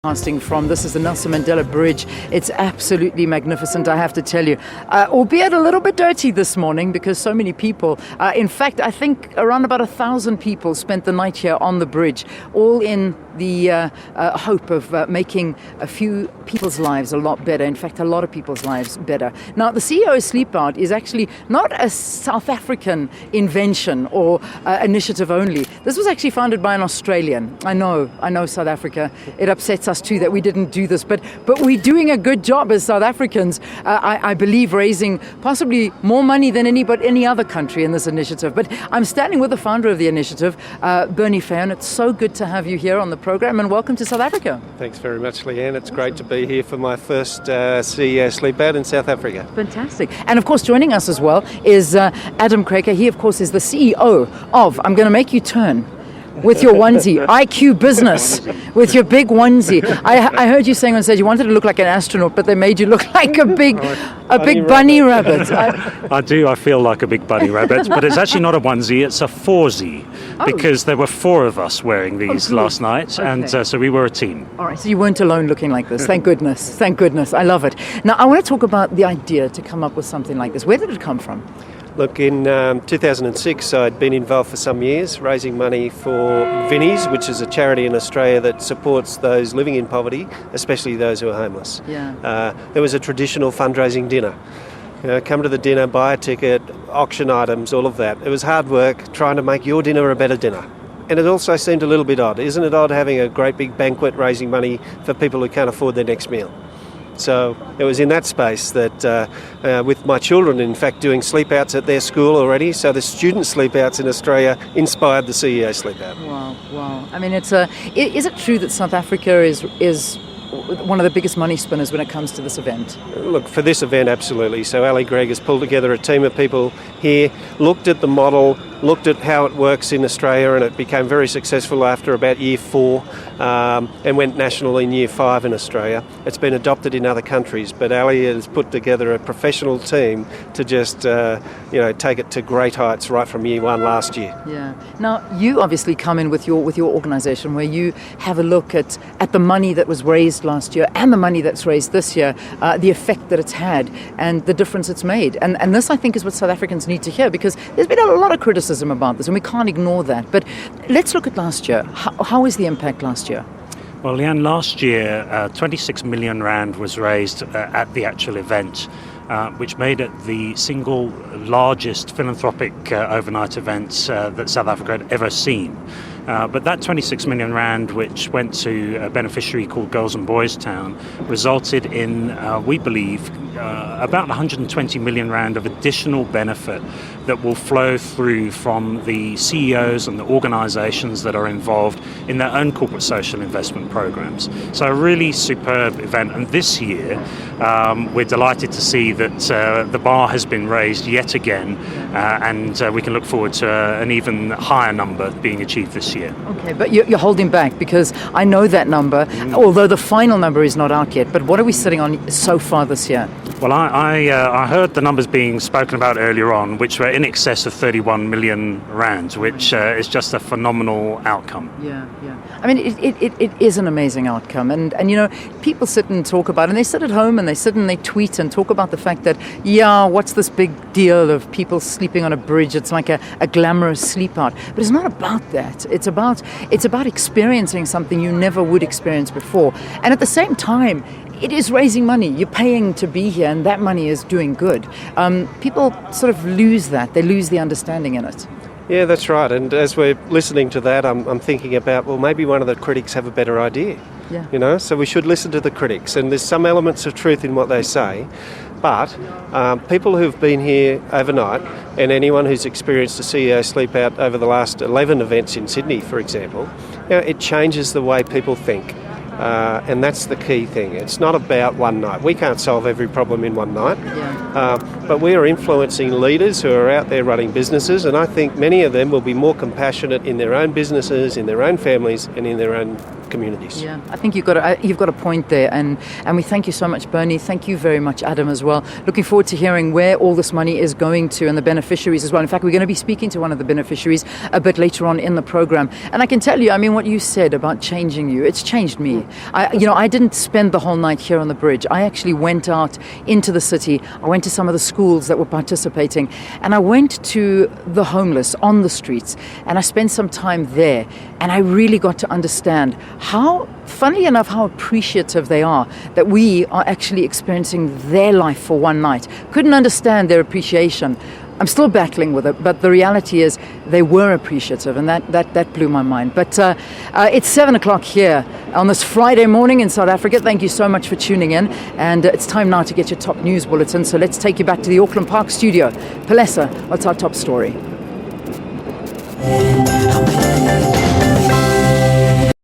Casting from. This is the Nelson Mandela Bridge. It's absolutely magnificent, I have to tell you. Albeit a little bit dirty this morning because so many people, in fact, I think around about 1,000 people spent the night here on the bridge, all in the hope of making a few people's lives a lot better. In fact, a lot of people's lives better. Now, the CEO of Sleepout is actually not a South African invention or initiative only. This was actually founded by an Australian. I know South Africa. It upsets us too that we didn't do this, but we're doing a good job as South Africans, I believe, raising possibly more money than any other country in this initiative. But I'm standing with the founder of the initiative, Bernie Fayon. It's so good to have you here on the program, and welcome to South Africa. Thanks very much, Leanne. It's great to be here for my first CEO Sleepout in South Africa. Fantastic. And of course, joining us as well is Adam Craker. He, of course, is the CEO of, I'm going to make you turn, with your onesie, IQ Business, with your big onesie. I heard you saying on stage you wanted to look like an astronaut, but they made you look like a big bunny rabbit. I do. I feel like a big bunny rabbit, but it's actually not a onesie. It's a foursie, because there were 4 of us wearing these last night, and so we were a team. All right, so you weren't alone looking like this. Thank goodness. Thank goodness. I love it. Now, I want to talk about the idea to come up with something like this. Where did it come from? Look, in 2006, I'd been involved for some years raising money for Vinnies, which is a charity in Australia that supports those living in poverty, especially those who are homeless. Yeah. There was a traditional fundraising dinner. Come to the dinner, buy a ticket, auction items, all of that. It was hard work trying to make your dinner a better dinner. And it also seemed a little bit odd. Isn't it odd having a great big banquet raising money for people who can't afford their next meal? So it was in that space that, with my children, in fact, doing sleepouts at their school already, so the student sleepouts in Australia inspired the CEO Sleepout. Wow. I mean, is it true that South Africa is one of the biggest money spinners when it comes to this event? Look, for this event, absolutely. So Ali Gregg has pulled together a team of people here, looked at the model, looked at how it works in Australia, and it became very successful after about year 4 and went national in year 5 in Australia. It's been adopted in other countries, but Ali has put together a professional team to just take it to great heights right from year 1 last year. Yeah. Now, you obviously come in with your organisation where you have a look at the money that was raised last year and the money that's raised this year, the effect that it's had and the difference it's made. And this, I think, is what South Africans need to hear, because there's been a lot of criticism about this and we can't ignore that. But let's look at last year. How was the impact last year? Well, Leanne, last year 26 million rand was raised at the actual event, which made it the single largest philanthropic overnight event that South Africa had ever seen. But that 26 million rand, which went to a beneficiary called Girls and Boys Town, resulted in, we believe, about 120 million rand of additional benefit that will flow through from the CEOs and the organisations that are involved in their own corporate social investment programs. So a really superb event. And this year, we're delighted to see that the bar has been raised yet again, and we can look forward to an even higher number being achieved this year. Okay, but you're holding back, because I know that number, although the final number is not out yet. But what are we sitting on so far this year? Well, I heard the numbers being spoken about earlier on, which were in excess of 31 million rand, which is just a phenomenal outcome. Yeah. I mean, it is an amazing outcome. And people sit and talk about it, and they sit at home and they sit and they tweet and talk about the fact that, what's this big deal of people sleeping on a bridge? It's like a glamorous sleep out. But it's not about that. It's about experiencing something you never would experience before. And at the same time, it is raising money. You're paying to be here, and that money is doing good. People sort of lose that. They lose the understanding in it. Yeah, that's right. And as we're listening to that, I'm thinking about, well, maybe one of the critics have a better idea. Yeah. So we should listen to the critics. And there's some elements of truth in what they say. But people who've been here overnight, and anyone who's experienced a CEO Sleepout over the last 11 events in Sydney, for example, it changes the way people think. And that's the key thing. It's not about one night. We can't solve every problem in one night. Yeah. but we are influencing leaders who are out there running businesses, and I think many of them will be more compassionate in their own businesses, in their own families, and in their own communities. Yeah, I think you've got a point there, and we thank you so much, Bernie. Thank you very much, Adam, as well. Looking forward to hearing where all this money is going to and the beneficiaries as well. In fact, we're going to be speaking to one of the beneficiaries a bit later on in the program. And I can tell you, I mean, what you said about changing you, it's changed me. I didn't spend the whole night here on the bridge. I actually went out into the city. I went to some of the schools that were participating, and I went to the homeless on the streets, and I spent some time there, and I really got to understand how, funnily enough, how appreciative they are that we are actually experiencing their life for one night. Couldn't understand their appreciation. I'm still battling with it, but the reality is they were appreciative, and that blew my mind. But it's 7 o'clock here on this Friday morning in South Africa. Thank you so much for tuning in, and it's time now to get your top news bulletin. So let's take you back to the Auckland Park studio. Palesa, what's our top story?